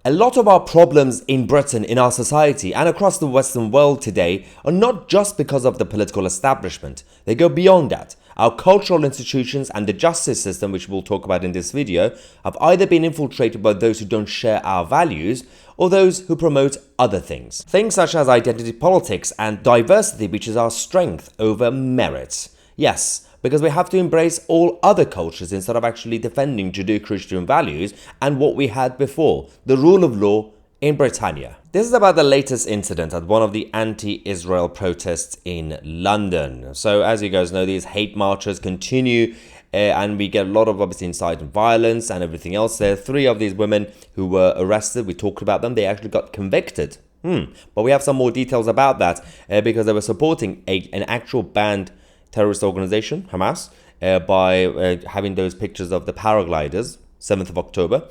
A lot of our problems in Britain, in our society, and across the Western world today are not just because of the political establishment. They go beyond that. Our cultural institutions and the justice system, which we'll talk about in this video, have either been infiltrated by those who don't share our values or those who promote other things. Things such as identity politics and diversity, which is our strength over merit. Yes, because we have to embrace all other cultures instead of actually defending Judeo-Christian values and what we had before, the rule of law in Britannia. This is about the latest incident at one of the anti-Israel protests in London. So as you guys know, these hate marches continue and we get a lot of obviously inciting violence and everything else. There are 3 of these women who were arrested. We talked about them. They actually got convicted. But we have some more details about that because they were supporting an actual banned terrorist organization, Hamas, by having those pictures of the paragliders, 7th of October.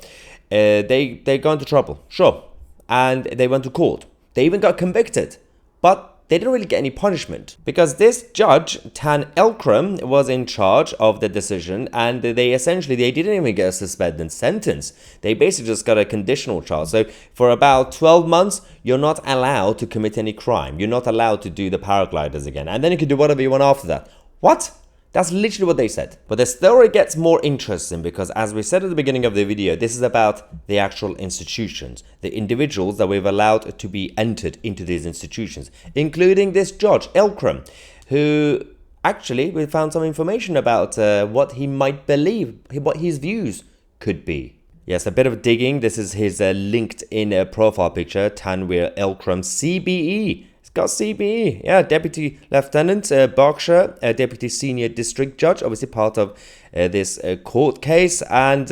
They got into trouble, sure, and they went to court. They even got convicted, but they didn't really get any punishment because this judge, Tan Elkram, was in charge of the decision, and they didn't even get a suspended sentence. They basically just got a conditional charge. So for about 12 months, you're not allowed to commit any crime. You're not allowed to do the paragliders again, and then you can do whatever you want after that. What? That's literally what they said. But the story gets more interesting because, as we said at the beginning of the video, this is about the actual institutions, the individuals that we've allowed to be entered into these institutions, including this judge, Elkram, who actually we found some information about what he might believe, what his views could be. Yes, a bit of digging. This is his LinkedIn profile picture, Tanwir Elkram, CBE. Got CBE, yeah, Deputy Lieutenant, Berkshire, Deputy Senior District Judge, obviously part of this court case, and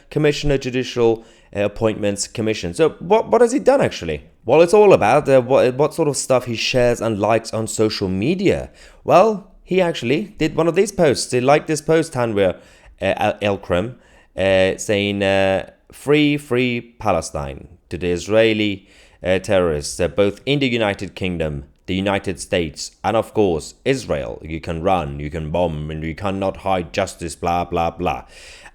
Commissioner Judicial Appointments Commission. So what has he done actually? Well, it's all about what sort of stuff he shares and likes on social media. Well, he actually did one of these posts. He liked this post, Tanwir Elkram, saying, free Palestine to the Israeli terrorists, both in the United Kingdom, the United States, and of course Israel. You can run, you can bomb, and you cannot hide justice, blah blah blah.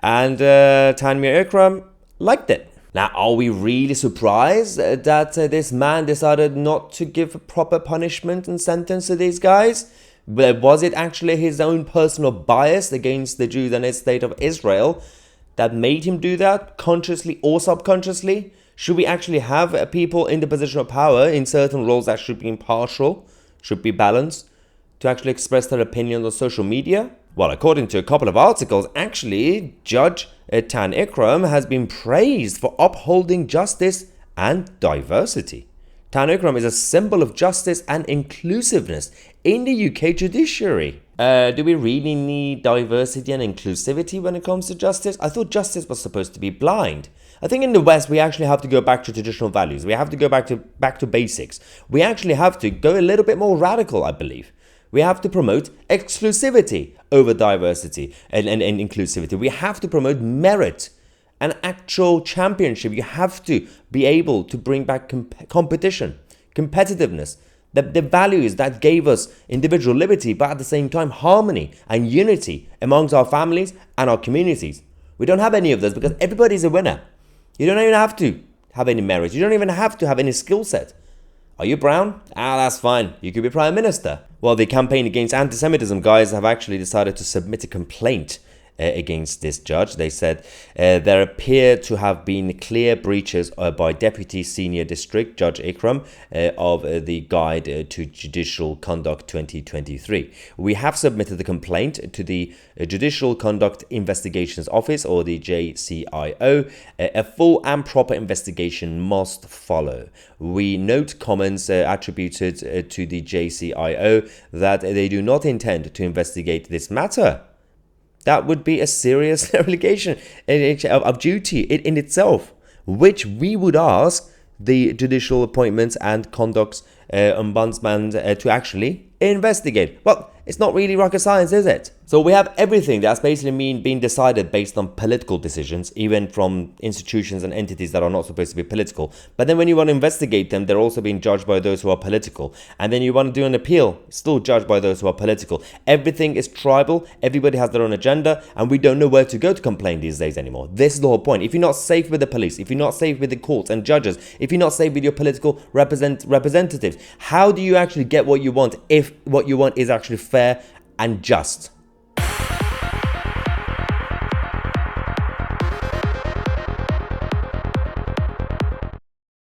And Tanwir Elkram liked it. Now, are we really surprised that this man decided not to give a proper punishment and sentence to these guys? But was it actually his own personal bias against the Jews and the state of Israel that made him do that, consciously or subconsciously? Should we actually have people in the position of power in certain roles that should be impartial, should be balanced, to actually express their opinions on social media? Well, according to a couple of articles, actually, Judge Tan Elkram has been praised for upholding justice and diversity. Tan Elkram is a symbol of justice and inclusiveness in the UK judiciary. Do we really need diversity and inclusivity when it comes to justice? I thought justice was supposed to be blind. I think in the West, we actually have to go back to traditional values. We have to go back to basics. We actually have to go a little bit more radical, I believe. We have to promote exclusivity over diversity and inclusivity. We have to promote merit, an actual championship. You have to be able to bring back competition, competitiveness, the values that gave us individual liberty, but at the same time harmony and unity amongst our families and our communities. We don't have any of this because everybody's a winner. You don't even have to have any merit. You don't even have to have any skill set. Are you brown? That's fine. You could be Prime Minister. Well, the campaign against anti-Semitism guys have actually decided to submit a complaint against this judge. They said there appear to have been clear breaches by Deputy Senior District Judge Elkram of the Guide to Judicial Conduct 2023. We have submitted the complaint to the Judicial Conduct Investigations Office, or the JCIO. A full and proper investigation must follow. We note comments attributed to the JCIO that they do not intend to investigate this matter. That would be a serious allegation of duty in itself, which we would ask the Judicial Appointments and Conducts Ombudsman to actually investigate. Well, it's not really rocket science, is it? So we have everything that's basically being decided based on political decisions, even from institutions and entities that are not supposed to be political. But then when you want to investigate them, they're also being judged by those who are political. And then you want to do an appeal, still judged by those who are political. Everything is tribal, everybody has their own agenda, and we don't know where to go to complain these days anymore. This is the whole point. If you're not safe with the police, if you're not safe with the courts and judges, if you're not safe with your political representatives, how do you actually get what you want if what you want is actually fair and just?